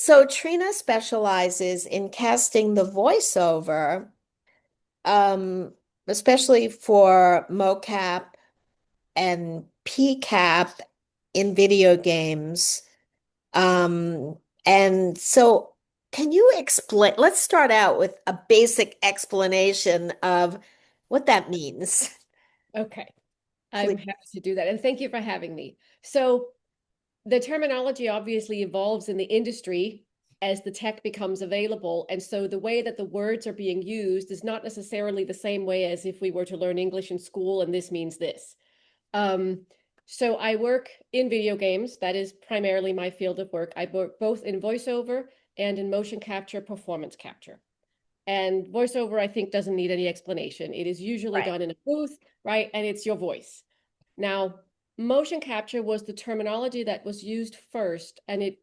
So Trina specializes in casting the voiceover, um, especially for MoCap and PCAP in video games. Um, and so can you explain? Let's start out with a basic explanation of what that means, Okay, please. I'm happy to do that. And thank you for having me. So, the terminology obviously evolves in the industry as the tech becomes available. And so, the way that the words are being used is not necessarily the same way as if we were to learn English in school and this means this. Um, so, I work in video games. That is primarily my field of work. I work both in voiceover and in motion capture, performance capture. And voiceover, I think, doesn't need any explanation. It is usually Right. done in a booth, right? And it's your voice. Now, motion capture was the terminology that was used first, and it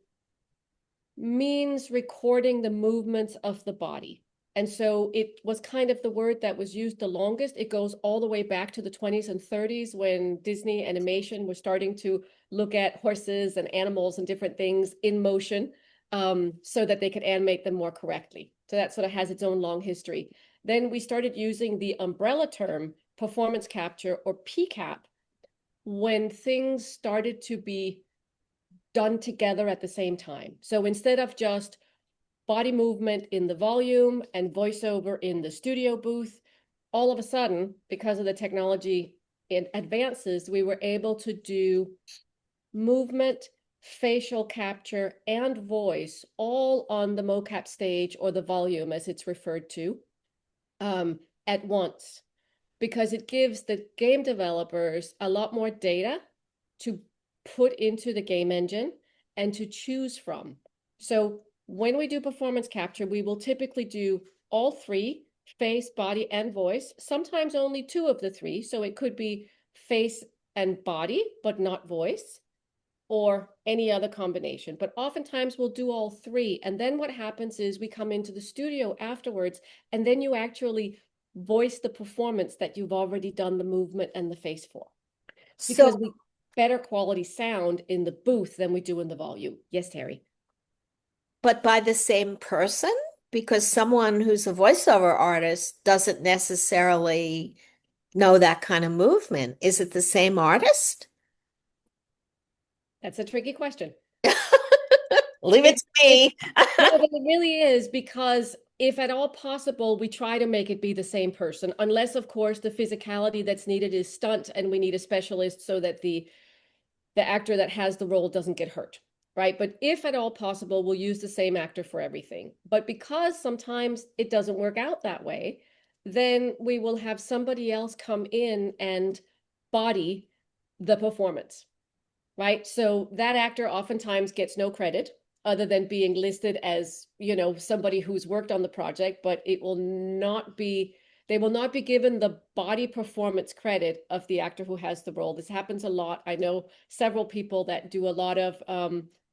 means recording the movements of the body. And so it was kind of the word that was used the longest. It goes all the way back to the 20s and 30s when Disney animation was starting to look at horses and animals and different things in motion, so that they could animate them more correctly. So that sort of has its own long history. Then we started using the umbrella term performance capture or PCAP when things started to be done together at the same time. So instead of just body movement in the volume and voiceover in the studio booth, all of a sudden, because of the technology and advances, we were able to do movement, facial capture, and voice all on the MoCap stage, or the volume as it's referred to, at once, because it gives the game developers a lot more data to put into the game engine and to choose from. So when we do performance capture, we will typically do all three: face, body, and voice, sometimes only two of the three. So it could be face and body, but not voice, or any other combination. But oftentimes we'll do all three. And then what happens is we come into the studio afterwards, and then you actually voice the performance that you've already done the movement and the face for, So, because we better quality sound in the booth than we do in the volume. Yes, Terry. but by the same person? Because someone who's a voiceover artist doesn't necessarily know that kind of movement. Is it the same artist? That's a tricky question. Leave it It, to it, me. no, but it really is, because if at all possible, we try to make it be the same person, unless, of course, the physicality that's needed is stunt and we need a specialist so that the actor that has the role doesn't get hurt, right? But if at all possible, we'll use the same actor for everything. But because sometimes it doesn't work out that way, then we will have somebody else come in and body the performance, right? So that actor oftentimes gets no credit other than being listed as, somebody who's worked on the project, but it will not be, they will not be given the body performance credit of the actor who has the role. This happens a lot. I know several people that do a lot of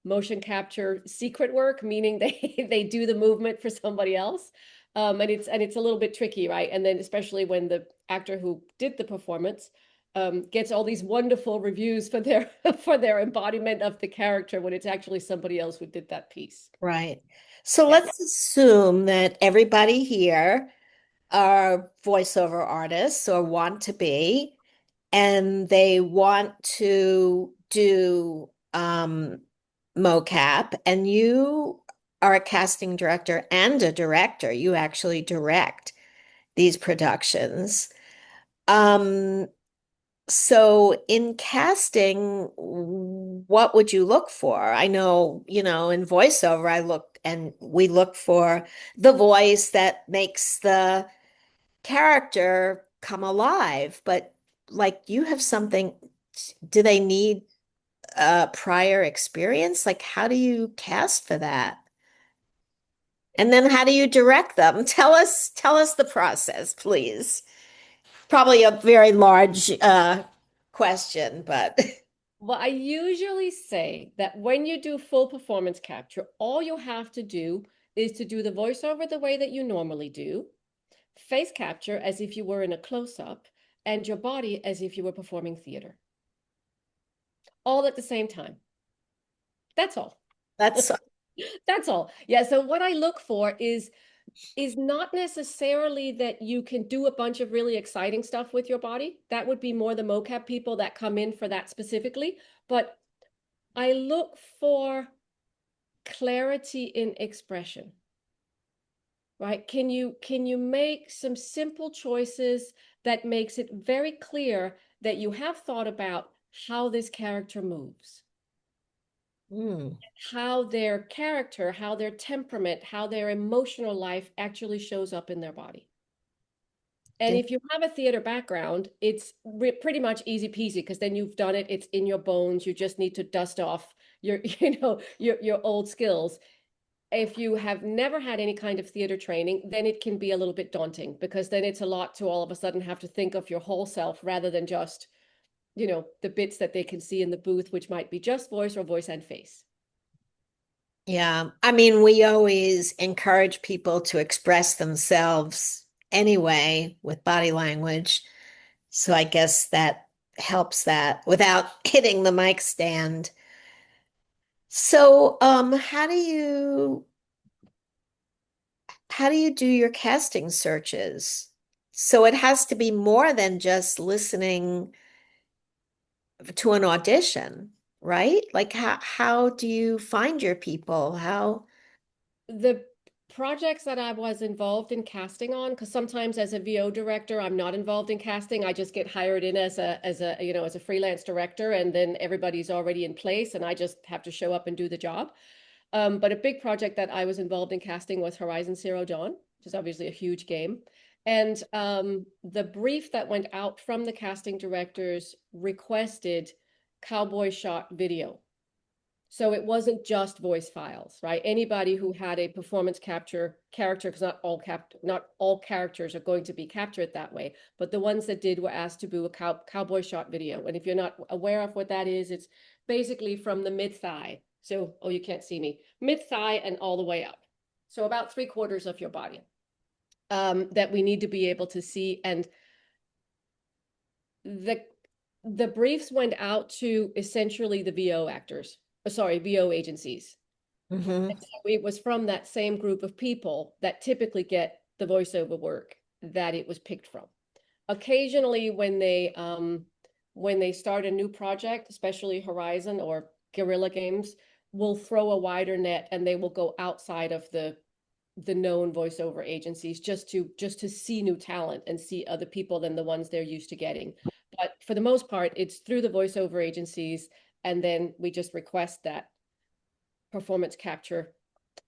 motion capture secret work, meaning they do the movement for somebody else. And it's a little bit tricky, right? And then especially when the actor who did the performance gets all these wonderful reviews for their for their embodiment of the character, when it's actually somebody else who did that piece. Right. So Yeah. let's assume that everybody here are voiceover artists or want to be, and they want to do mocap, and you are a casting director and a director. You actually direct these productions. Um, so in casting, what would you look for? I know, in voiceover, we look for the voice that makes the character come alive, but like you have something, do they need prior experience? Like, how do you cast for that? And then how do you direct them? Tell us the process, please. Probably a very large question, but Well, I usually say that when you do full performance capture, all you have to do is to do the voiceover the way that you normally do, face capture as if you were in a close-up, and your body as if you were performing theater, all at the same time. That's all. that's That's all. Yeah. So what I look for is not necessarily that you can do a bunch of really exciting stuff with your body. That would be more the MoCap people that come in for that specifically. But I look for clarity in expression, right? Can you make some simple choices that makes it very clear that you have thought about how this character moves, Hmm. how their character, how their temperament, how their emotional life actually shows up in their body. And In- if you have a theater background, it's pretty much easy peasy because then you've done it. It's in your bones. You just need to dust off your, your old skills. If you have never had any kind of theater training, then it can be a little bit daunting because then it's a lot to all of a sudden have to think of your whole self rather than just, the bits that they can see in the booth, which might be just voice or voice and face. Yeah. I mean, we always encourage people to express themselves anyway with body language. So I guess that helps that without hitting the mic stand. So, how do you do your casting searches? So it has to be more than just listening to an audition, right? Like how do you find your people? How The projects that I was involved in casting on, because sometimes as a VO director, I'm not involved in casting. I just get hired in as a freelance director, and then everybody's already in place, and I just have to show up and do the job. But a big project that I was involved in casting was Horizon Zero Dawn, which is obviously a huge game. And the brief that went out from the casting directors requested cowboy shot video. So it wasn't just voice files, right? Anybody who had a performance capture character, because not all characters are going to be captured that way, but the ones that did were asked to do a cowboy shot video. And if you're not aware of what that is, it's basically from the mid thigh. So, oh, you can't see me, mid thigh and all the way up. So about 3/4 of your body, that we need to be able to see. And the the briefs went out to essentially the VO actors, sorry, VO agencies. Mhm. And so it was from that same group of people that typically get the voiceover work that it was picked from. Occasionally, when they start a new project, especially Horizon or Guerrilla Games, will throw a wider net and they will go outside of the known voiceover agencies just to see new talent and see other people than the ones they're used to getting. But for the most part, it's through the voiceover agencies, and then we just request that performance capture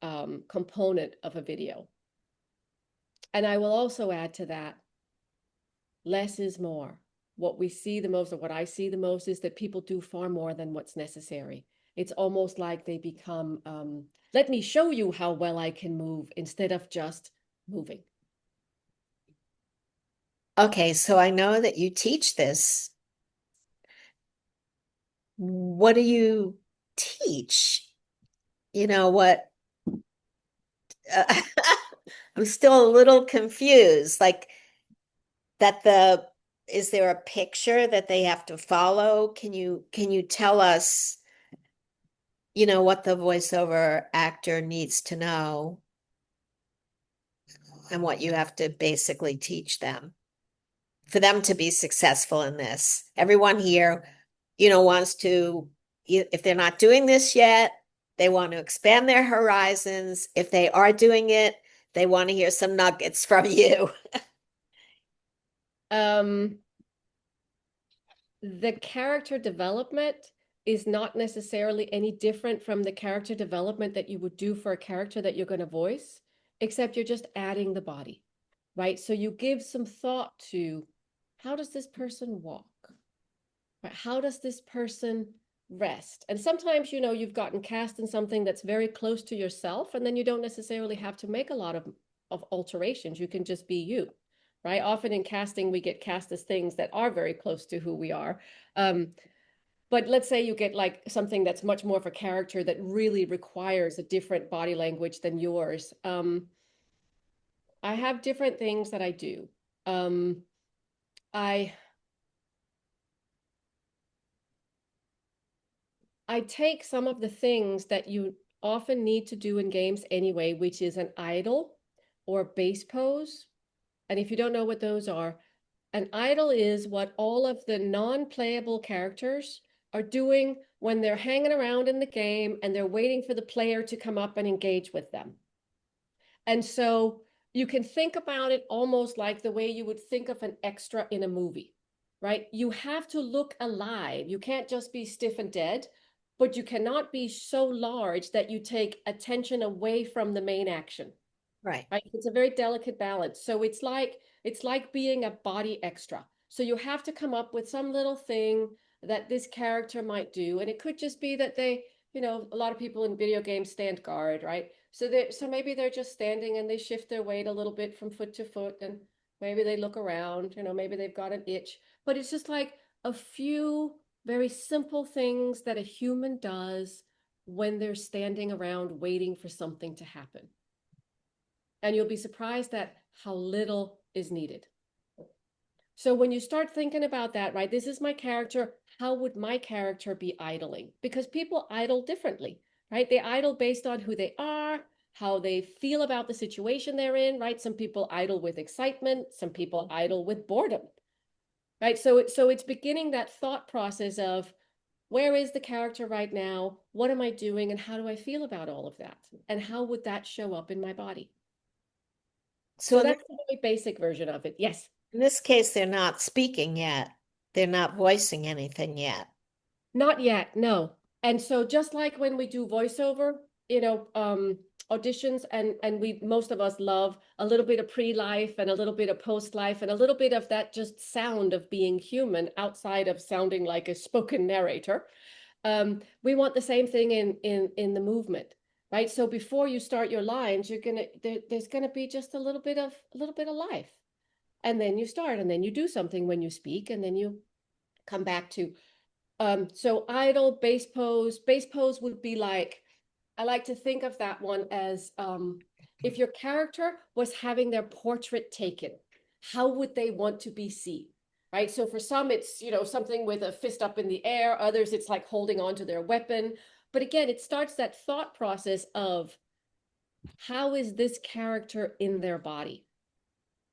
component of a video. And I will also add to that, less is more. What we see the most, or what I see the most, is that people do far more than what's necessary. It's almost like they become, let me show you how well I can move instead of just moving. Okay, so I know that you teach this. What do you teach? You know what? Uh, I'm still a little confused. Like that is there a picture that they have to follow? Can you tell us, what the voiceover actor needs to know and what you have to basically teach them for them to be successful in this? Everyone here, wants to, if they're not doing this yet, they want to expand their horizons. If they are doing it, they want to hear some nuggets from you. Um, the character development is not necessarily any different from the character development that you would do for a character that you're going to voice, except you're just adding the body, right? So you give some thought to, how does this person walk? Right? How does this person rest? And sometimes, you've gotten cast in something that's very close to yourself, and then you don't necessarily have to make a lot of alterations. You can just be you, right? Often in casting, we get cast as things that are very close to who we are. But let's say you get like something that's much more of a character that really requires a different body language than yours. I have different things that I do. Um, I I take some of the things that you often need to do in games anyway, which is an idle or base pose. And if you don't know what those are, an idle is what all of the non-playable characters are doing when they're hanging around in the game and they're waiting for the player to come up and engage with them. And so you can think about it almost like the way you would think of an extra in a movie, right? You have to look alive. You can't just be stiff and dead, but you cannot be so large that you take attention away from the main action. Right. Right? It's a very delicate balance. So it's like being a body extra. So you have to come up with some little thing that this character might do. And it could just be that they, a lot of people in video games stand guard, right? So maybe they're just standing and they shift their weight a little bit from foot to foot, and maybe they look around, maybe they've got an itch. But it's just like a few very simple things that a human does when they're standing around waiting for something to happen. And you'll be surprised at how little is needed. So when you start thinking about that, right, this is my character. How would my character be idling? Because people idle differently, right? They idle based on who they are, how they feel about the situation they're in, right? Some people idle with excitement, some people idle with boredom, right? So it's beginning that thought process of, where is the character right now? What am I doing? And how do I feel about all of that? And how would that show up in my body? So So that's the very basic version of it. Yes. in this case, they're not speaking yet. They're not voicing anything yet. Not yet, no. And so just like when we do voiceover, auditions, and we most of us love a little bit of pre-life and a little bit of post-life and a little bit of that just sound of being human outside of sounding like a spoken narrator. We want the same thing in the movement, right? So before you start your lines, there's gonna be just a little bit of life. And then you start, and then you do something when you speak, and then you come back to so idle, base pose. Base pose would be like, I like to think of that one as if your character was having their portrait taken, how would they want to be seen? Right. So for some, it's, something with a fist up in the air. Others, it's like holding on to their weapon. But again, it starts that thought process of, how is this character in their body?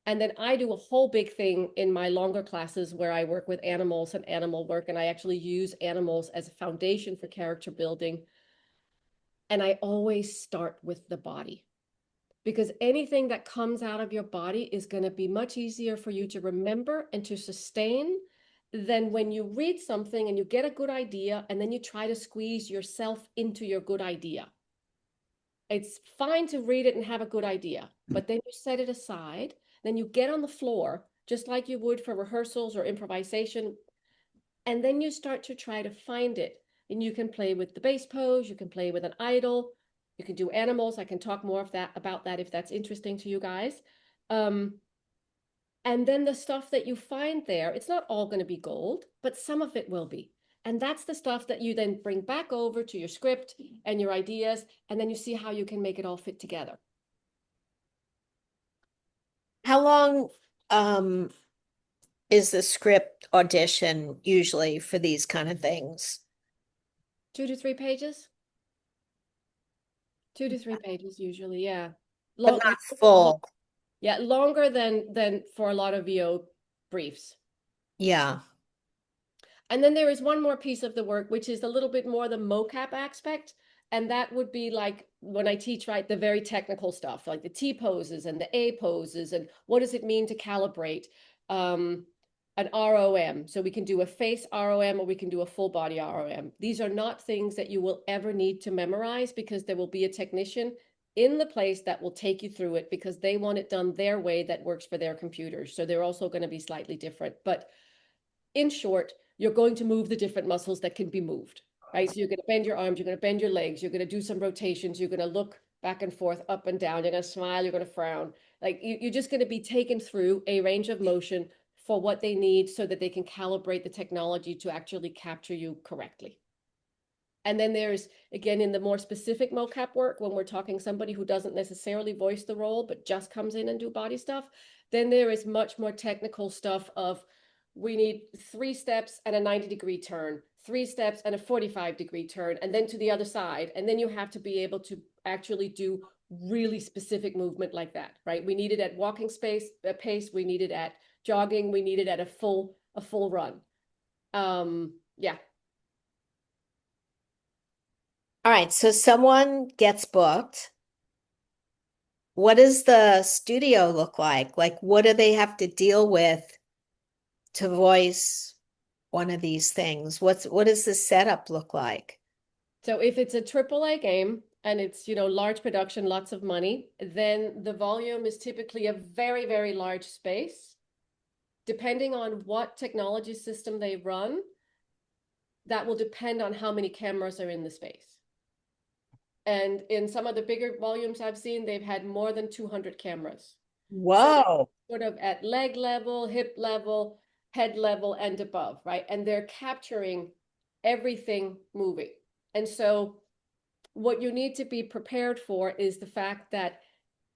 And then I do a whole big thing in my longer classes where I work with animals and animal work, and I actually use animals as a foundation for character building. And I always start with the body, because anything that comes out of your body is going to be much easier for you to remember and to sustain than when you read something and you get a good idea and then you try to squeeze yourself into your good idea. It's fine to read it and have a good idea, but then you set it aside, then you get on the floor, just like you would for rehearsals or improvisation, and then you start to try to find it. And you can play with the base pose, you can play with an idle, you can do animals. I can talk more about that if that's interesting to you guys. And then the stuff that you find there, it's not all going to be gold, but some of it will be. And that's the stuff that you then bring back over to your script and your ideas, and then you see how you can make it all fit together. How long is the script audition usually for these kind of things? 2 to 3 pages. 2 to 3 pages usually, yeah. But not full. Yeah, longer than for a lot of VO briefs. Yeah. And then there is one more piece of the work, which is a little bit more the MoCap aspect. And that would be like when I teach, right, the very technical stuff, like the T poses and the A poses, and what does it mean to calibrate an ROM. So we can do a face ROM or we can do a full body ROM. These are not things that you will ever need to memorize, because there will be a technician in the place that will take you through it, because they want it done their way that works for their computers. So they're also going to be slightly different. But in short, you're going to move the different muscles that can be moved, right? So you're going to bend your arms, you're going to bend your legs, you're going to do some rotations, you're going to look back and forth, up and down, you're going to smile, you're going to frown. Like you're just going to be taken through a range of motion for what they need so that they can calibrate the technology to actually capture you correctly. And then there's, again, in the more specific MoCap work, when we're talking somebody who doesn't necessarily voice the role, but just comes in and do body stuff, then there is much more technical stuff of, we need 3 steps and a 90-degree turn, three steps and a 45-degree turn, and then to the other side. And then you have to be able to actually do really specific movement like that, right? We need it at walking pace, we need it at jogging, we need it at a full run. Yeah. All right, so someone gets booked. What does the studio look like? Like, what do they have to deal with to voice one of these things? What does the setup look like? So if it's a AAA game and it's, large production, lots of money, then the volume is typically a very, very large space. Depending on what technology system they run, that will depend on how many cameras are in the space. And in some of the bigger volumes I've seen, they've had more than 200 cameras. So they're Whoa. sort of at leg level, hip level, head level, and above, right? And they're capturing everything moving. And so what you need to be prepared for is the fact that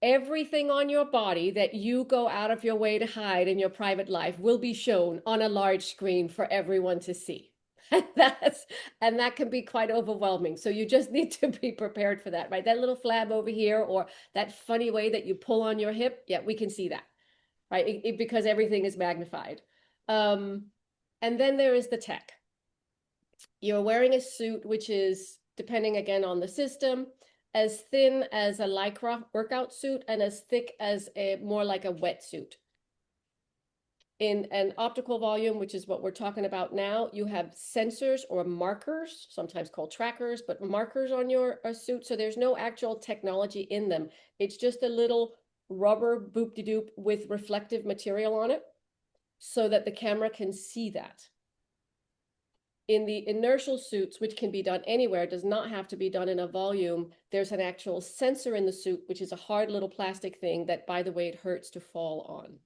everything on your body that you go out of your way to hide in your private life will be shown on a large screen for everyone to see. And that can be quite overwhelming. So you just need to be prepared for that, right? That little flab over here, or that funny way that you pull on your hip, yeah, we can see that, right? Because everything is magnified. And then there is the tech. You're wearing a suit, which is, depending again on the system, as thin as a Lycra workout suit and as thick as more like a wetsuit. In an optical volume, which is what we're talking about now, you have sensors or markers, sometimes called trackers, but markers on your suit. So there's no actual technology in them. It's just a little rubber boop-de-doop with reflective material on it so that the camera can see that. In the inertial suits, which can be done anywhere, does not have to be done in a volume, there's an actual sensor in the suit, which is a hard little plastic thing that, by the way, it hurts to fall on.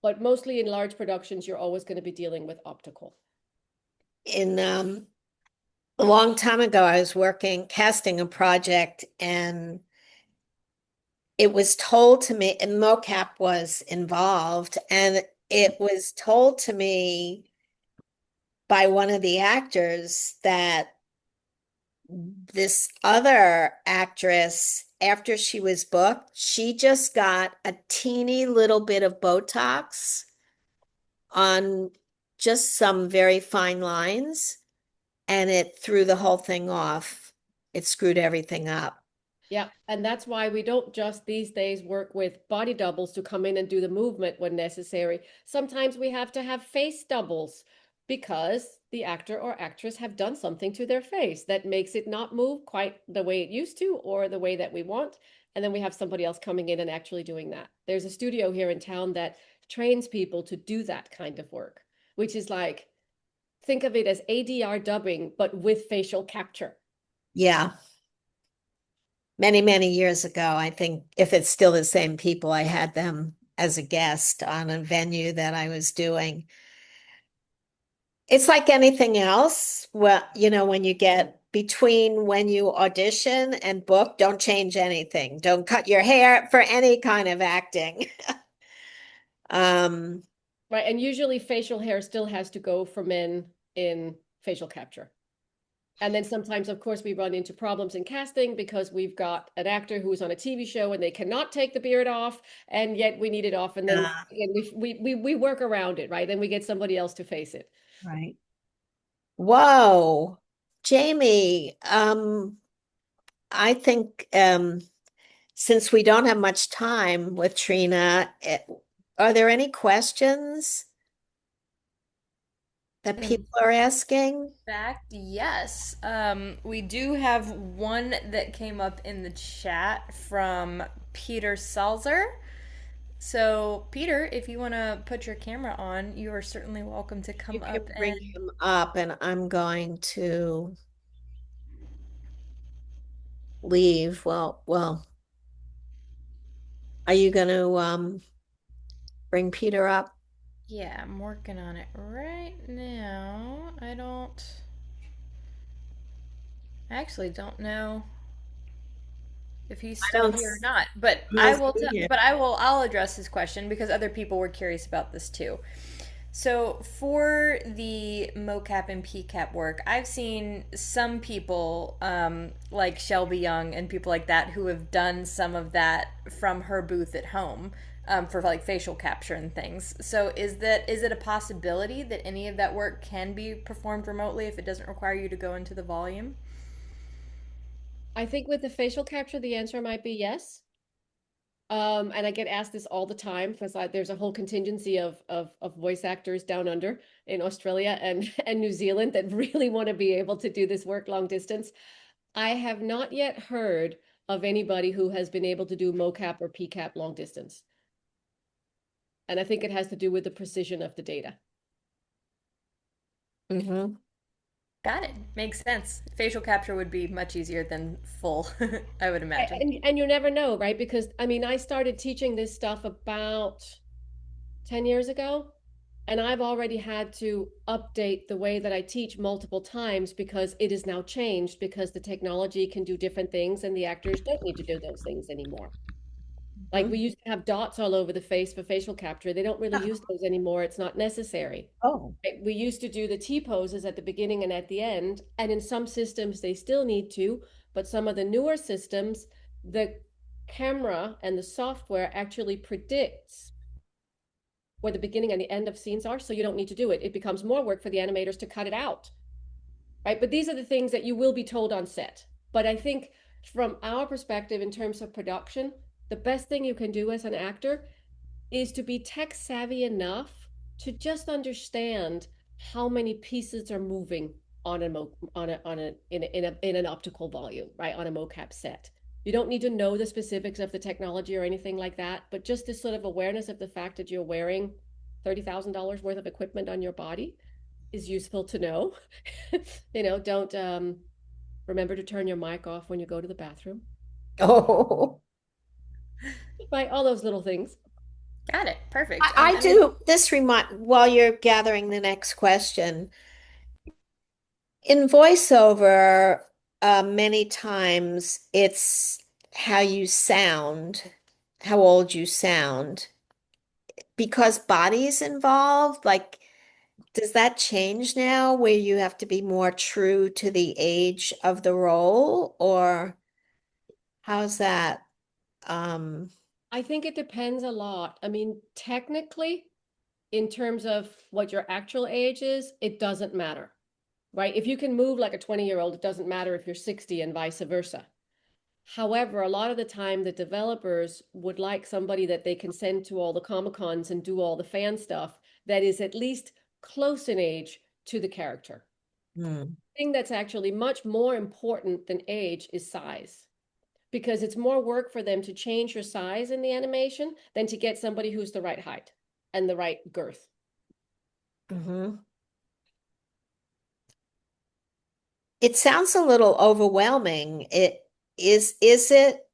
But mostly in large productions, you're always going to be dealing with optical. In a long time ago, I was working casting a project, and it was told to me, and MoCap was involved, and it was told to me by one of the actors that this other actress, after she was booked, she just got a teeny little bit of Botox on just some very fine lines, and it threw the whole thing off. It screwed everything up. Yeah, and that's why we don't just these days work with body doubles to come in and do the movement when necessary. Sometimes we have to have face doubles because the actor or actress have done something to their face that makes it not move quite the way it used to or the way that we want. And then we have somebody else coming in and actually doing that. There's a studio here in town that trains people to do that kind of work, which is like, think of it as ADR dubbing, but with facial capture. Yeah. Many, many years ago, I think if it's still the same people, I had them as a guest on a venue that I was doing. It's like anything else. Well, when you get between when you audition and book, don't change anything. Don't cut your hair for any kind of acting. Um, Right. And usually facial hair still has to go for men in facial capture. And then sometimes, of course, we run into problems in casting because we've got an actor who's on a TV show and they cannot take the beard off, and yet we need it off. And then uh, again, we work around it, right? Then we get somebody else to face it. right. Whoa, Jamie, I think since we don't have much time with Trina, are there any questions that In people are asking? fact, yes. We do have one that came up in the chat from Peter Salzer. So, Peter, if you want to put your camera on, you are certainly welcome to You come can up bring and him up, and I'm going to leave. Well, are you going to bring Peter up? yeah, I'm working on it right now. I actually don't know if he's I still don't, here or not, but I don't see him. I'll address his question because other people were curious about this too. So for the MoCap and PCAP work, I've seen some people, like Shelby Young and people like that, who have done some of that from her booth at home, for like facial capture and things. So is it a possibility that any of that work can be performed remotely if it doesn't require you to go into the volume? I think with the facial capture, the answer might be yes. And I get asked this all the time because there's a whole contingency of voice actors down under in Australia and and New Zealand that really want to be able to do this work long distance. I have not yet heard of anybody who has been able to do MoCap or PCAP long distance. And I think it has to do with the precision of the data. Mm-hmm. Got it. Makes sense. Facial capture would be much easier than full, I would imagine. And you never know, right? Because I mean, I started teaching this stuff about 10 years ago, and I've already had to update the way that I teach multiple times because it is now changed because the technology can do different things and the actors don't need to do those things anymore. Like we used to have dots all over the face for facial capture. They don't really use those anymore. It's not necessary. Oh. Right? We used to do the T poses at the beginning and at the end, and in some systems they still need to, but some of the newer systems, the camera and the software actually predicts where the beginning and the end of scenes are, so you don't need to do it. It becomes more work for the animators to cut it out, right? But these are the things that you will be told on set. But I think from our perspective, in terms of production, the best thing you can do as an actor is to be tech savvy enough to just understand how many pieces are moving on in an optical volume, right? On a mocap set. You don't need to know the specifics of the technology or anything like that, but just this sort of awareness of the fact that you're wearing $30,000 worth of equipment on your body is useful to know. Don't remember to turn your mic off when you go to the bathroom. Oh. Right, all those little things. Got it. Perfect. I And do this remind while you're gathering the next question. In voiceover, many times it's how you sound, how old you sound, because body's involved. Like, does that change now where you have to be more true to the age of the role, or how's that? Um, I think it depends a lot. I mean, technically, in terms of what your actual age is, it doesn't matter, right? If you can move like a 20-year-old, it doesn't matter if you're 60 and vice versa. However, a lot of the time, the developers would like somebody that they can send to all the Comic Cons and do all the fan stuff that is at least close in age to the character. hmm. The thing that's actually much more important than age is size, because it's more work for them to change your size in the animation than to get somebody who's the right height and the right girth. Hmm. It sounds a little overwhelming. Is it,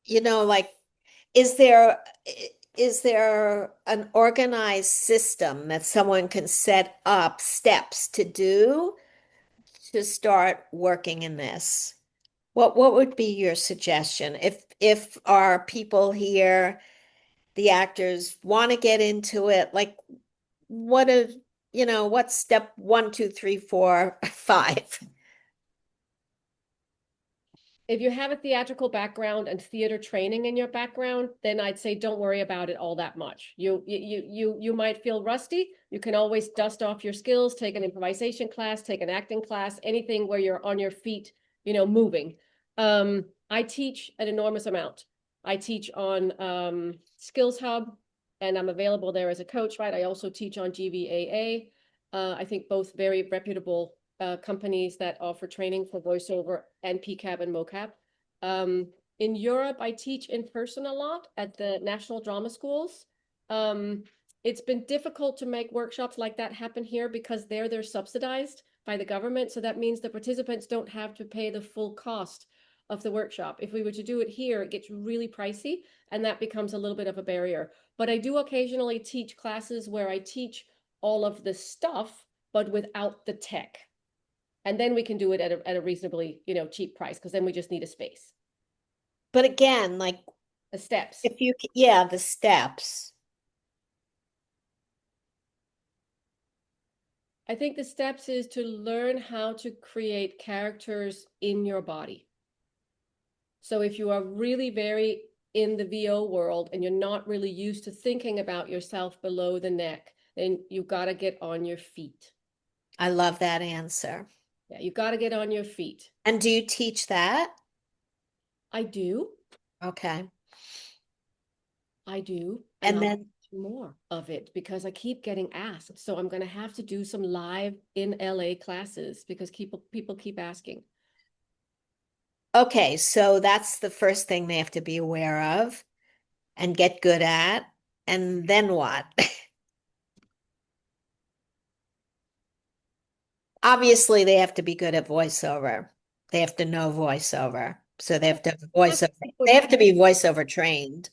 like, is there is there an organized system that someone can set up steps to do to start working in this? What would be your suggestion if our people here, the actors, want to get into it? Like, what is, what's step one, two, three, four, five? If you have a theatrical background and theater training in your background, then I'd say don't worry about it all that much. You might feel rusty. You can always dust off your skills, take an improvisation class, take an acting class, anything where you're on your feet, moving. I teach an enormous amount. I teach on Skills Hub, and I'm available there as a coach, right? I also teach on GVAA. I think both very reputable companies that offer training for voiceover and PCAP and MoCap. In Europe, I teach in person a lot at the National Drama Schools. It's been difficult to make workshops like that happen here because they're subsidized by the government. So that means the participants don't have to pay the full cost of the workshop. If we were to do it here, it gets really pricey and that becomes a little bit of a barrier. But I do occasionally teach classes where I teach all of the stuff, but without the tech. And then we can do it at a reasonably, cheap price, because then we just need a space. But again, like, The steps. if you, yeah, the steps. I think the steps is to learn how to create characters in your body. So if you are really very in the VO world and you're not really used to thinking about yourself below the neck, then you got to get on your feet. I love that answer. Yeah, you got to get on your feet. And do you teach that? I do. Okay. I do. And And I'll then, do more of it because I keep getting asked. So I'm going to have to do some live in LA classes because people keep asking. okay, so that's the first thing they have to be aware of and get good at. And then what? Obviously, they have to be good at voiceover. They have to know voiceover. So they have to have Have to voiceover. be good They have to be actors. voiceover trained.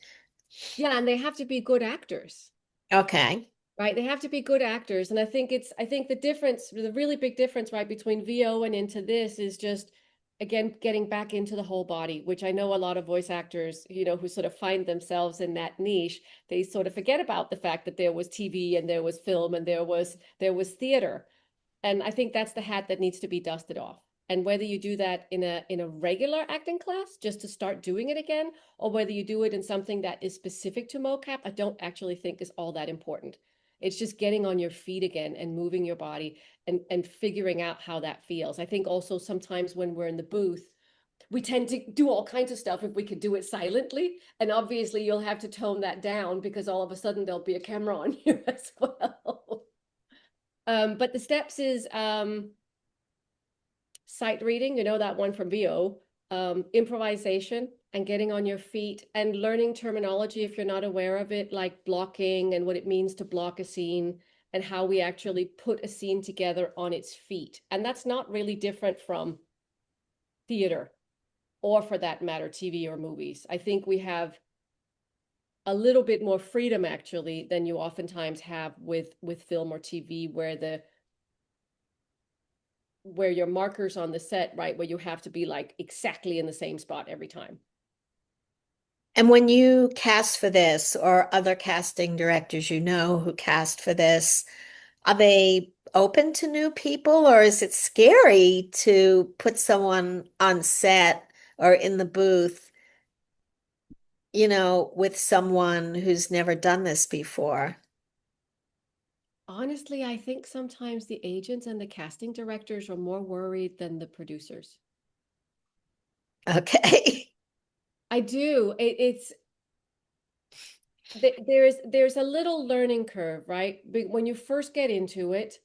Yeah, and they have to be good actors. Okay. Right, they have to be good actors, and I think the difference, the really big difference, right, between VO and into this is just again getting back into the whole body, which I know a lot of voice actors, who sort of find themselves in that niche, they sort of forget about the fact that there was TV and there was film and there was theater. And I think that's the hat that needs to be dusted off. And whether you do that in a regular acting class just to start doing it again, or whether you do it in something that is specific to MoCap, I don't actually think is all that important. It's just getting on your feet again and moving your body and figuring out how that feels. I think also sometimes when we're in the booth, we tend to do all kinds of stuff if we could do it silently. And obviously you'll have to tone that down because all of a sudden there'll be a camera on you as well. But the steps is sight reading, that one from VO, improvisation and getting on your feet and learning terminology if you're not aware of it, like blocking and what it means to block a scene and how we actually put a scene together on its feet. And that's not really different from theater or for that matter, TV or movies. I think we have a little bit more freedom actually than you oftentimes have with film or TV where your markers on the set, right, where you have to be like exactly in the same spot every time. And when you cast for this or other casting directors who cast for this, are they open to new people or is it scary to put someone on set or in the booth, with someone who's never done this before? Honestly, I think sometimes the agents and the casting directors are more worried than the producers. Okay. I do. There's a little learning curve, right? When you first get into it,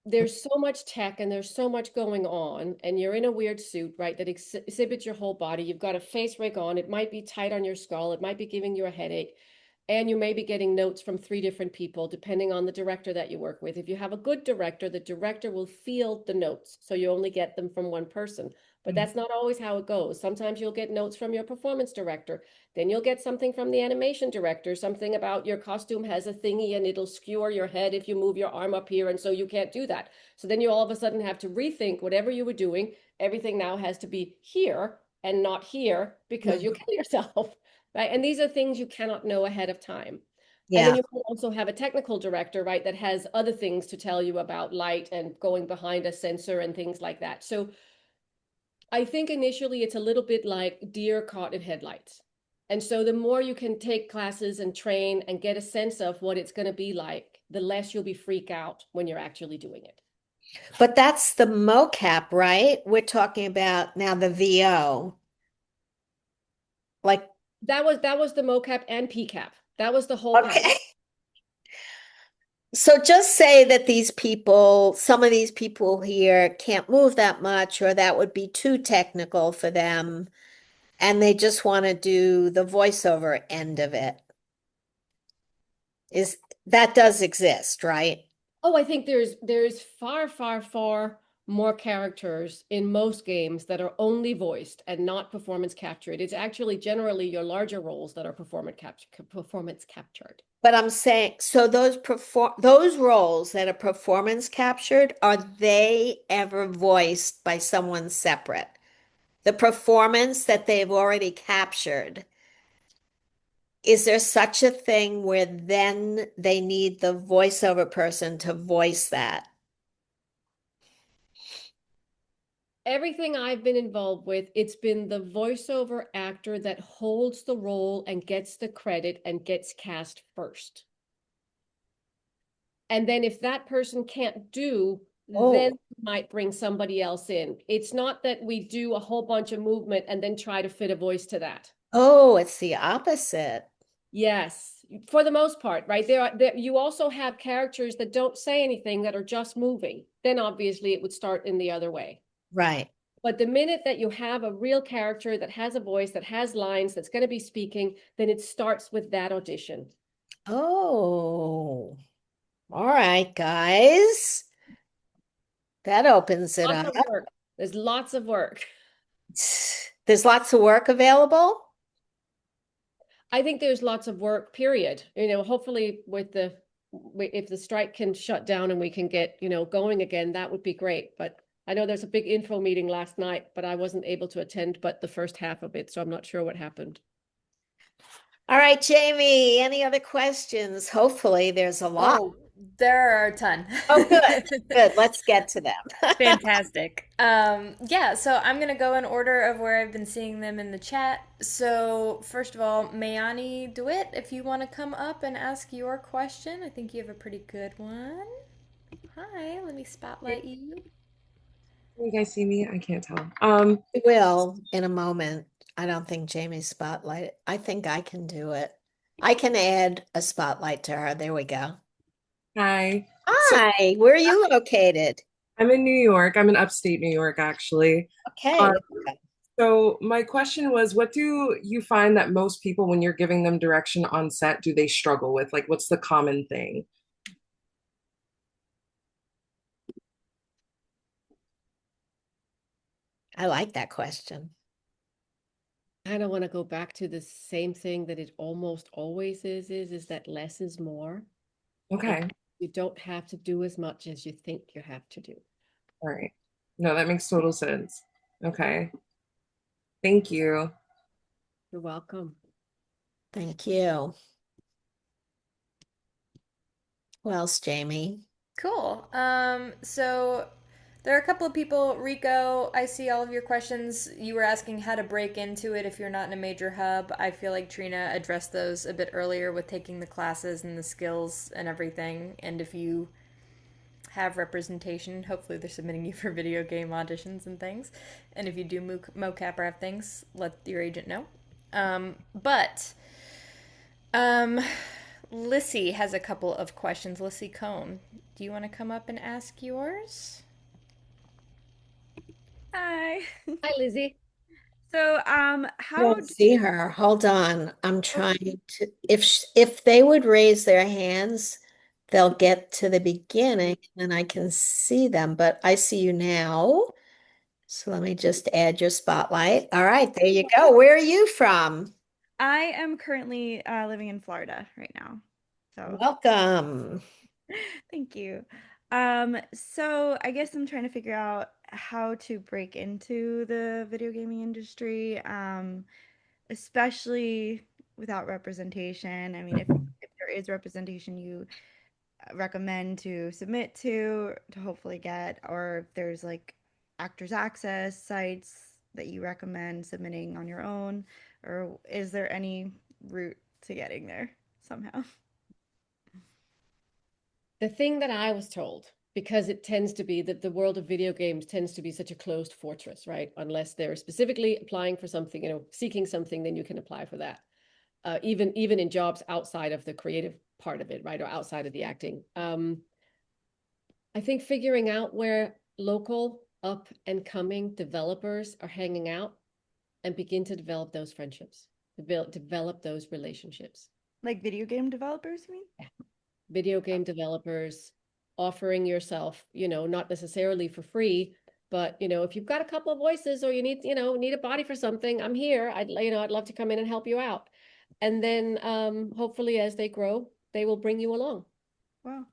there's so much tech and there's so much going on, and you're in a weird suit, right, that exhibits your whole body. You've got a face rig on. It might be tight on your skull. It might be giving you a headache. And you may be getting notes from 3 different people, depending on the director that you work with. If you have a good director, the director will field the notes. So you only get them from one person. But that's not always how it goes. Sometimes you'll get notes from your performance director. Then you'll get something from the animation director, something about your costume has a thingy and it'll skewer your head if you move your arm up here. And so you can't do that. So then you all of a sudden have to rethink whatever you were doing. Everything now has to be here and not here because you kill yourself. Right. And these are things you cannot know ahead of time. And then Yeah. you also have a technical director, right, that has other things to tell you about light and going behind a sensor and things like that. So I think initially it's a little bit like deer caught in headlights. And so the more you can take classes and train and get a sense of what it's going to be like, the less you'll be freak out when you're actually doing it. But that's the MoCap, right? We're talking about now the VO. Like, That was the MoCap and PCAP. That was the whole package. okay. So just say that some of these people here can't move that much, or that would be too technical for them, and they just want to do the voiceover end of it. Is that does exist, right? Oh, I think there's far, far, far more characters in most games that are only voiced and not performance captured. It's actually generally your larger roles that are performance captured. But I'm saying, so those roles that are performance captured, are they ever voiced by someone separate? The performance that they've already captured, is there such a thing where then they need the voiceover person to voice that? Everything I've been involved with, it's been the voiceover actor that holds the role and gets the credit and gets cast first. And then if that person can't do, then Oh, might bring somebody else in. It's not that we do a whole bunch of movement and then try to fit a voice to that. oh, it's the opposite. Yes, for the most part, right? There you also have characters that don't say anything that are just moving. Then obviously it would start in the other way. Right. But the minute that you have a real character that has a voice, that has lines, that's going to be speaking, then it starts with that audition. Oh, all right, guys. That opens it Lots up. of work. There's lots of work. There's lots of work available. I think there's lots of work, period. Hopefully if the strike can shut down and we can get, going again, that would be great. But I know there's a big info meeting last night, but I wasn't able to attend but the first half of it, so I'm not sure what happened. All right, Jamie, any other questions? Hopefully there's a lot. Oh, there are a ton. Oh, good. Good. Let's get to them. Fantastic. Yeah, so I'm gonna go in order of where I've been seeing them in the chat. So first of all, Mayani DeWitt, if you want to come up and ask your question, I think you have a pretty good one. Hi, let me spotlight you. Can you guys see me? I can't tell. We will in a moment. I don't think Jamie's spotlight. I think I can do it. I can add a spotlight to her. There we go. Hi. So Hi, where are you located? I'm in New York. I'm in upstate New York, actually. Okay. So my question was, what do you find that most people, when you're giving them direction on set, do they struggle with? Like, what's the common thing? I like that question. I don't want to go back to the same thing that it almost always is that less is more. Okay. You don't have to do as much as you think you have to do. All right. No, that makes total sense. Okay. Thank you. You're welcome. Thank you. Who else, Jamie? Cool. So there are a couple of people. Rico, I see all of your questions. You were asking how to break into it if you're not in a major hub. I feel like Trina addressed those a bit earlier with taking the classes and the skills and everything. And if you have representation, hopefully they're submitting you for video game auditions and things. And if you do MoCap or have things, let your agent know. But Lissy has a couple of questions. Lissy Cohn, do you want to come up and ask yours? Hi. Hi, Lizzie. So, I how don't do see her. Hold on. I'm oh, trying to, if they would raise their hands, they'll get to the beginning and I can see them, but I see you now. So let me just add your spotlight. All right, there you go. Where are you from? I am currently living in Florida right now. So, Welcome. thank you. So I guess I'm trying to figure out how to break into the video gaming industry, especially without representation. I mean, if there is representation, you recommend to submit to hopefully get, or if there's like Actors Access sites that you recommend submitting on your own, or is there any route to getting there somehow? The thing that I was told, because it tends to be that the world of video games tends to be such a closed fortress, right? Unless they're specifically applying for something, seeking something, then you can apply for that. Even in jobs outside of the creative part of it, right? Or outside of the acting. I think figuring out where local up and coming developers are hanging out and begin to develop those friendships, develop those relationships. Like video game developers, you mean? Video game developers offering yourself, not necessarily for free, but if you've got a couple of voices or you need a body for something, I'm here. I'd love to come in and help you out. And then hopefully as they grow, they will bring you along. Wow.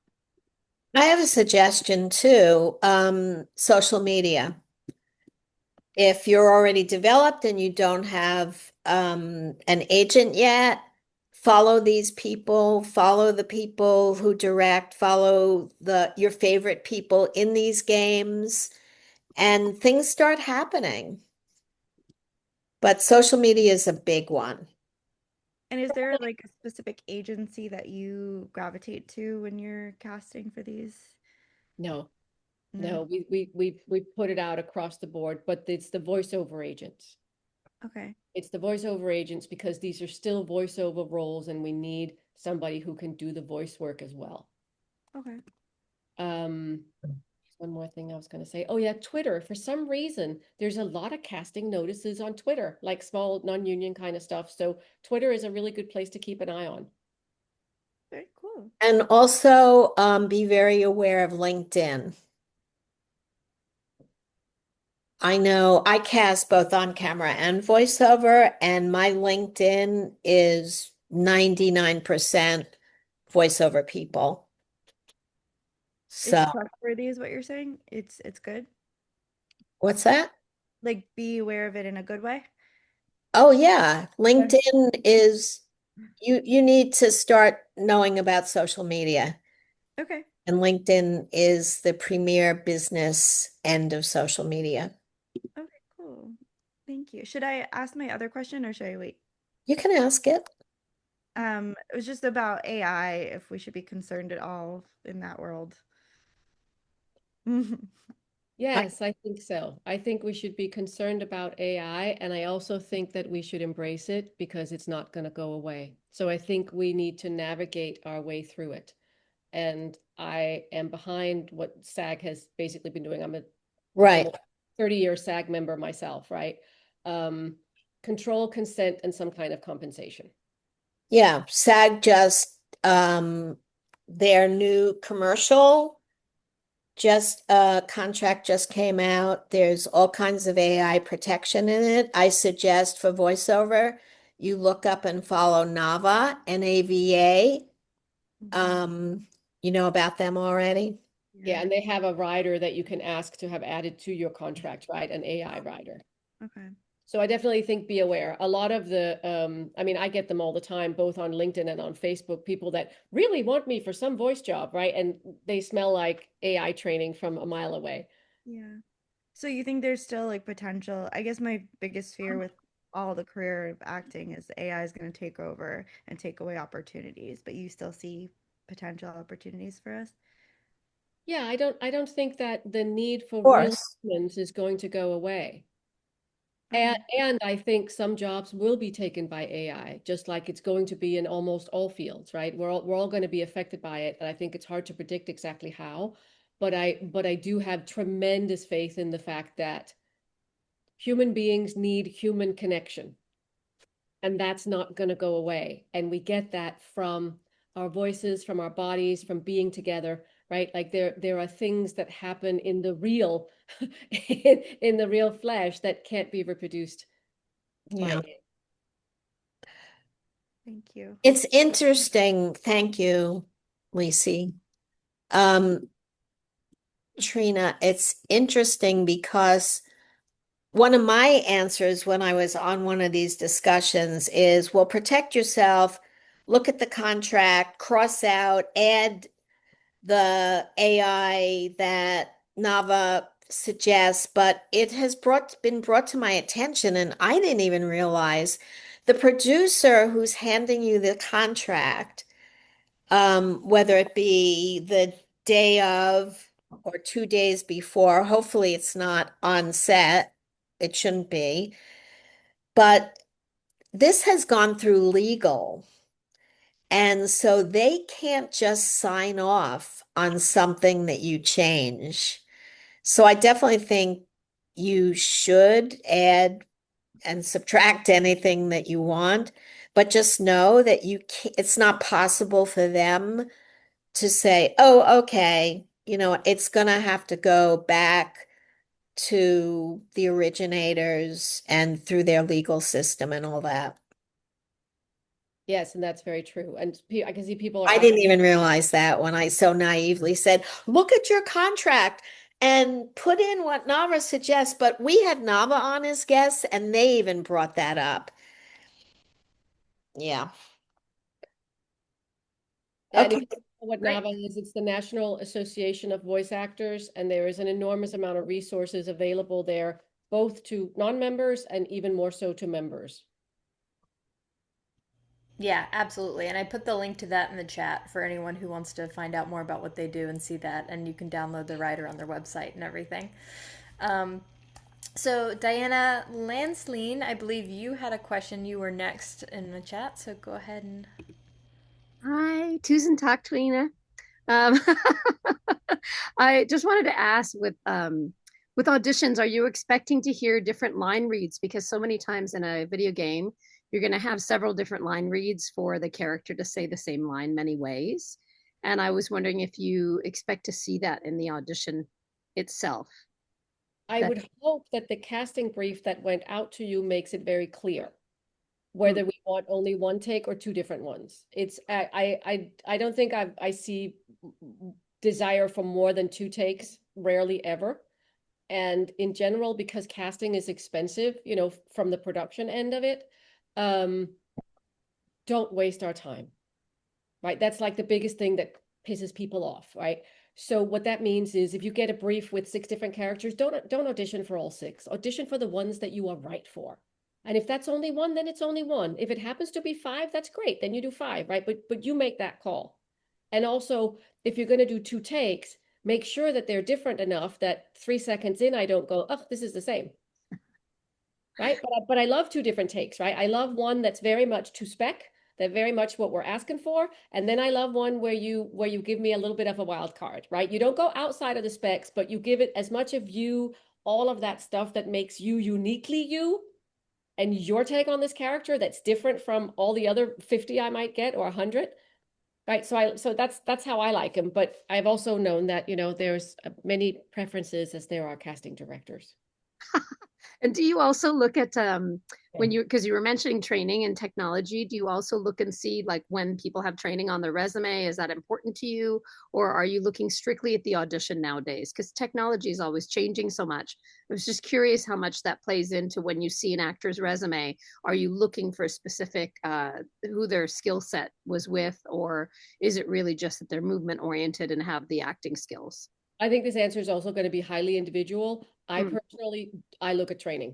I have a suggestion too. Social media. If you're already developed and you don't have an agent yet, follow these people, follow the people who direct, follow your favorite people in these games, and things start happening. But social media is a big one. And is there like a specific agency that you gravitate to when you're casting for these? No, No. no, we put it out across the board, but it's the voiceover agents. Okay. It's the voiceover agents because these are still voiceover roles and we need somebody who can do the voice work as well. Okay. Um, one more thing I was going to say. Oh yeah, Twitter. For some reason, there's a lot of casting notices on Twitter, like small non-union kind of stuff. So Twitter is a really good place to keep an eye on. Very cool. And also be very aware of LinkedIn. I know I cast both on camera and voiceover, and my LinkedIn is 99% voiceover people. It's So, trustworthy is what you're saying? It's good. what's that? Like be aware of it in a good way. Oh yeah, Okay. LinkedIn is you need to start knowing about social media. Okay. And LinkedIn is the premier business end of social media. Okay, cool. Thank you. Should I ask my other question or should I wait? You can ask it. It was just about AI, if we should be concerned at all in that world. Yes, I think so. I think we should be concerned about AI, and I also think that we should embrace it because it's not going to go away. So I think we need to navigate our way through it. And I am behind what SAG has basically been doing. I'm a Right. almost 30-year SAG member myself, right? Um, Control, consent, and some kind of compensation. Yeah, SAG just their new commercial just contract just came out. There's all kinds of AI protection in it. I suggest for voiceover, you look up and follow Nava, Nava. Mhm. Um, you know about them already? Yeah, Yeah. and they have a rider that you can ask to have added to your contract, right? An AI rider. Okay. So I definitely think be aware. A lot of the, I mean, I get them all the time, both on LinkedIn and on Facebook, people that really want me for some voice job, right? And they smell like AI training from a mile away. Yeah. So you think there's still like potential? I guess my biggest fear with all the career of acting is AI is going to take over and take away opportunities, but you still see potential opportunities for us? Yeah, I don't think that the need for Of real course. humans is going to go away. Okay. And I think some jobs will be taken by AI, just like it's going to be in almost all fields, right? We're all going to be affected by it, and I think it's hard to predict exactly how, but I do have tremendous faith in the fact that human beings need human connection, and that's not going to go away. And we get that from our voices, from our bodies, from being together, right? Like there are things that happen in the real in the real flesh that can't be reproduced by Yeah. it. Thank you. It's interesting. Thank you, Lacey. Um, Trina, it's interesting because one of my answers when I was on one of these discussions is, well, protect yourself, look at the contract, cross out, add the AI that Nava suggests, but it has been brought to my attention, and I didn't even realize the producer who's handing you the contract, whether it be the day of or 2 days before, hopefully it's not on set. It shouldn't be. But this has gone through legal. And so they can't just sign off on something that you change. So I definitely think you should add and subtract anything that you want, but just know that it's not possible for them to say, oh, okay, it's gonna have to go back to the originators and through their legal system and all that. Yes, and that's very true. And I can see people are I didn't asking, even realize that when I so naively said, look at your contract and put in what Nava suggests. But we had Nava on as guests, and they even brought that up. Yeah. and Okay. What Great. NAVA is, it's the National Association of Voice Actors, and there is an enormous amount of resources available there, both to non-members and even more so to members. Yeah, absolutely. And I put the link to that in the chat for anyone who wants to find out more about what they do and see that. And you can download the rider on their website and everything. Um, so, Diana Lansleen, I believe you had a question. You were next in the chat. So go ahead and. Hi, tusen tak, Trine. Um, I just wanted to ask with auditions, are you expecting to hear different line reads? Because so many times in a video game, you're going to have several different line reads for the character to say the same line many ways. And I was wondering if you expect to see that in the audition itself. I That would hope that the casting brief that went out to you makes it very clear whether we want only one take or two different ones. It's I don't think I see desire for more than two takes, rarely ever. And in general, because casting is expensive, you know, from the production end of it, don't waste our time, right? That's like the biggest thing that pisses people off, right? So what that means is if you get a brief with 6 different characters, don't audition for all 6. Audition for the ones that you are right for. And if that's only one, then it's only one. If it happens to be 5, that's great. Then you do 5, right? But you make that call. And also, if you're going to do 2 takes, make sure that they're different enough that 3 seconds in, I don't go, oh, this is the same. Right? But I love 2 different takes, right? I love one that's very much to spec, that very much what we're asking for. And then I love one where you give me a little bit of a wild card, right? You don't go outside of the specs, but you give it as much of you, all of that stuff that makes you uniquely you and your take on this character that's different from all the other 50 I might get or 100. Right. So that's how I like him. But I've also known that, you know, there's many preferences as there are casting directors. And do you also look at when you, because you were mentioning training and technology, do you also look and see like when people have training on their resume? Is that important to you? Or are you looking strictly at the audition nowadays? Because technology is always changing so much. I was just curious how much that plays into when you see an actor's resume. Are you looking for a specific who their skill set was with, or is it really just that they're movement oriented and have the acting skills? I think this answer is also going to be highly individual. I personally, I look at training.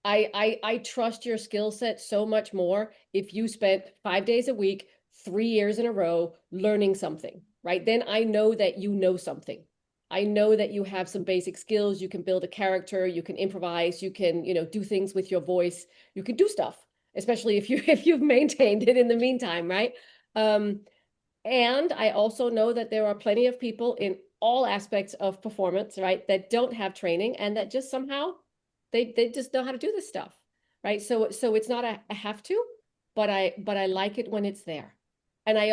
I trust your skill set so much more if you spent 5 days a week, 3 years in a row learning something, right? Then I know that you know something. I know that you have some basic skills. You can build a character, you can improvise, you can, you know, do things with your voice. You can do stuff, especially if you've maintained it in the meantime, right? And I also know that there are plenty of people in all aspects of performance, right, that don't have training and that just somehow they just know how to do this stuff, right? So it's not a have to, but I like it when it's there. And I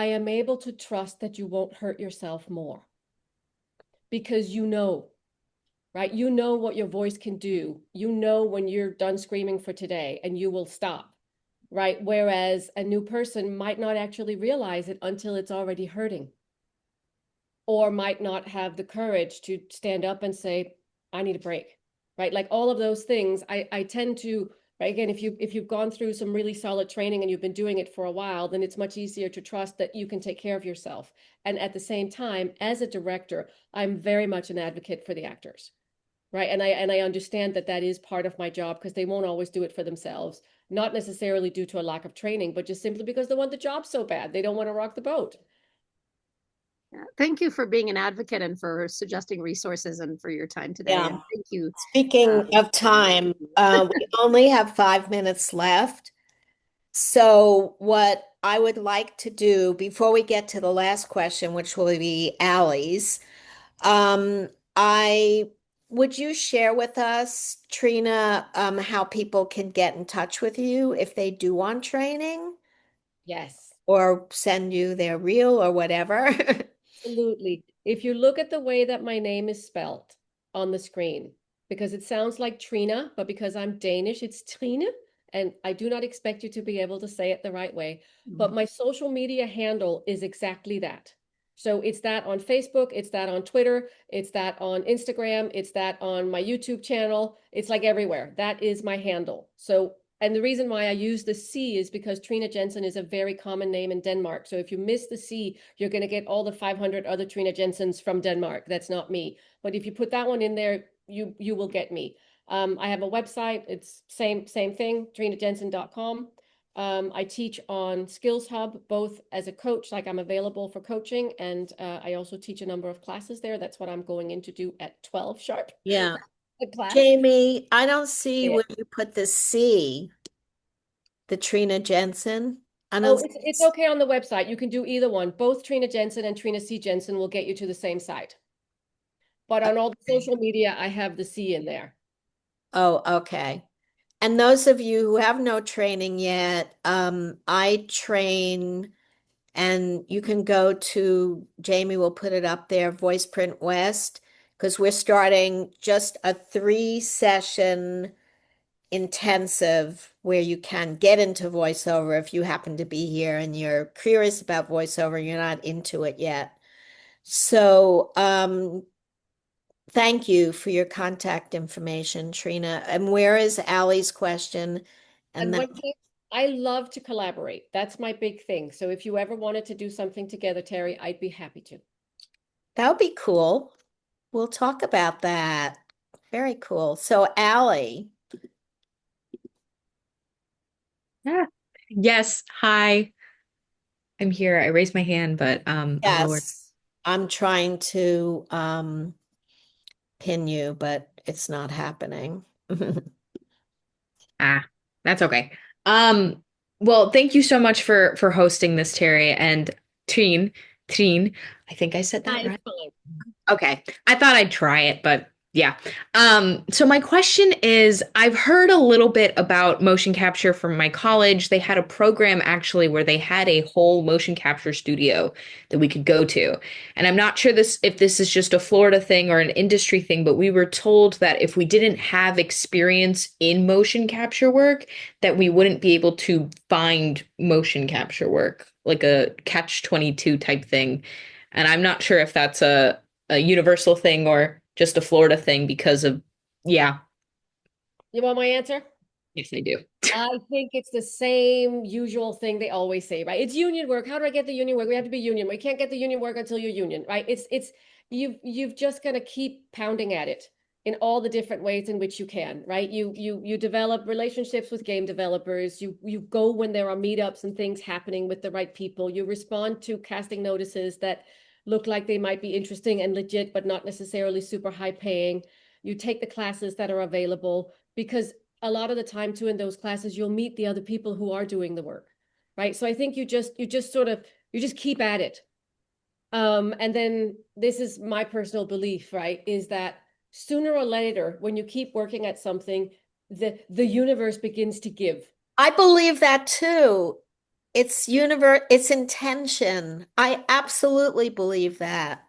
am able to trust that you won't hurt yourself more because you know, right? You know what your voice can do. You know when you're done screaming for today and you will stop, right? Whereas a new person might not actually realize it until it's already hurting, or might not have the courage to stand up and say, I need a break, right? Like all of those things, I tend to, right? Again, if you've gone through some really solid training and you've been doing it for a while, then it's much easier to trust that you can take care of yourself. And at the same time, as a director, I'm very much an advocate for the actors. Right. And I understand that that is part of my job because they won't always do it for themselves, not necessarily due to a lack of training, but just simply because they want the job so bad. They don't want to rock the boat. Yeah. Thank you for being an advocate and for suggesting resources and for your time today. Yeah. And thank you. Speaking of time, we only have 5 minutes left. So what I would like to do before we get to the last question, which will be Allie's, I would you share with us, Trina, how people can get in touch with you if they do want training Yes, or send you their reel or whatever? absolutely. If you look at the way that my name is spelled on the screen, because it sounds like Trina, but because I'm Danish, it's Trine. And I do not expect you to be able to say it the right way. But my social media handle is exactly that. So it's that on Facebook, it's that on Twitter, it's that on Instagram, it's that on my YouTube channel. It's like everywhere. That is my handle. So And the reason why I use the C is because Trine Jensen is a very common name in Denmark. So if you miss the C, you're going to get all the 500 other Trine Jensens from Denmark. That's not me. But if you put that one in there, you will get me. I have a website. It's same thing, trinejensen.com. I teach on Skills Hub, both as a coach, like I'm available for coaching, and I also teach a number of classes there. That's what I'm going in to do at 12 sharp. Yeah. The class. Jamie, I don't see Yeah. where you put the C, the Trina Jensen. I Oh, don't it's okay on the website. You can do either one. Both Trine Jensen and Trina C. Jensen will get you to the same site. But on all the social media, I have the C in there. Oh, okay. And those of you who have no training yet, I train, and you can go to, Jamie will put it up there, Voice Print West, because we're starting just a 3-session intensive where you can get into voiceover if you happen to be here and you're curious about voiceover, you're not into it yet. So, thank you for your contact information, Trina. And where is Allie's question? And And then one thing, I love to collaborate. That's my big thing. So if you ever wanted to do something together, Terry, I'd be happy to. that would be cool. We'll talk about that. Very cool. So, Allie, Yeah. Yes. Hi. I'm here. I raised my hand, but I lowered. yes, I'm trying to pin you, but it's not happening. Ah, that's okay. Well, thank you so much for hosting this, Terry and Trine. Trine. I think I said that It's right. fine. Okay. I thought I'd try it, but yeah. So my question is, I've heard a little bit about motion capture from my college. They had a program actually where they had a whole motion capture studio that we could go to. And I'm not sure if this is just a Florida thing or an industry thing, but we were told that if we didn't have experience in motion capture work, that we wouldn't be able to find motion capture work, like a catch-22 type thing. And I'm not sure if that's a universal thing or just a Florida thing because of, yeah. You want my answer? Yes, I do. I think it's the same usual thing they always say, right? It's union work. How do I get the union work? We have to be union. We can't get the union work until you're union, right? It's you've just got to keep pounding at it in all the different ways in which you can, right? You develop relationships with game developers. You go when there are meetups and things happening with the right people. You respond to casting notices that look like they might be interesting and legit, but not necessarily super high paying. You take the classes that are available, because a lot of the time too in those classes you'll meet the other people who are doing the work, right? So I think you just keep at it. And then this is my personal belief, right, is that sooner or later when you keep working at something, the universe begins to give. I believe that too. It's intention. I absolutely believe that.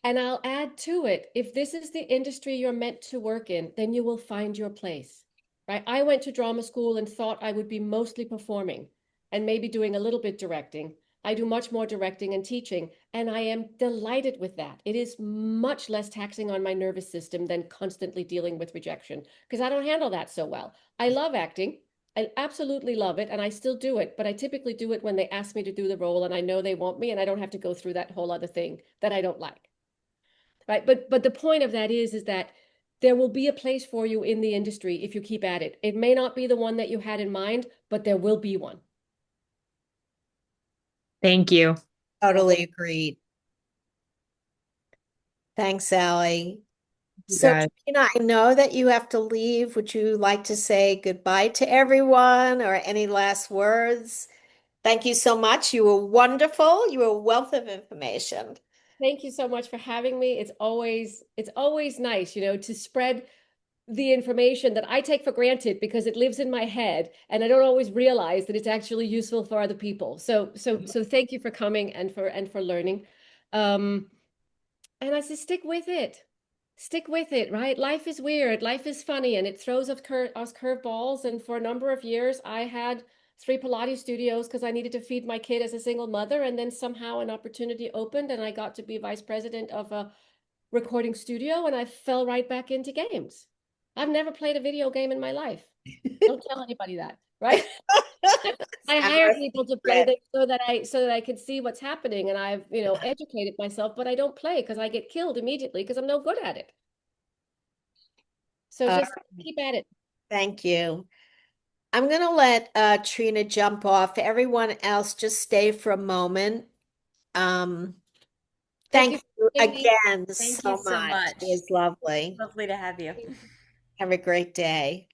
And I'll add to it, if this is the industry you're meant to work in, then you will find your place, right? I went to drama school and thought I would be mostly performing and maybe doing a little bit directing. I do much more directing and teaching, and I am delighted with that. It is much less taxing on my nervous system than constantly dealing with rejection, because I don't handle that so well. I love acting. I absolutely love it, and I still do it, but I typically do it when they ask me to do the role and I know they want me and I don't have to go through that whole other thing that I don't like. Right. But the point of that is that there will be a place for you in the industry if you keep at it. It may not be the one that you had in mind, but there will be one. Thank you. Totally agreed. Thanks, Allie. You So, guys. Tina, I know that you have to leave. Would you like to say goodbye to everyone or any last words? Thank you so much. You were wonderful. You were a wealth of information. Thank you so much for having me. It's always nice, to spread the information that I take for granted because it lives in my head and I don't always realize that it's actually useful for other people. So thank you for coming and for learning. And I say stick with it. Stick with it, right? Life is weird. Life is funny and it throws us curveballs. And for a number of years, I had 3 Pilates studios because I needed to feed my kid as a single mother. And then somehow an opportunity opened and I got to be vice president of a recording studio and I fell right back into games. I've never played a video game in my life. Don't tell anybody that, right? I hire people to play this so that I can see what's happening, and I've, educated myself, but I don't play because I get killed immediately because I'm no good at it. So just keep at it. Thank you. I'm going to let Trina jump off. Everyone else, just stay for a moment. Thank Thank you you, Katie. again Thank so you so much. much. It was lovely. Lovely to have you. Have a great day.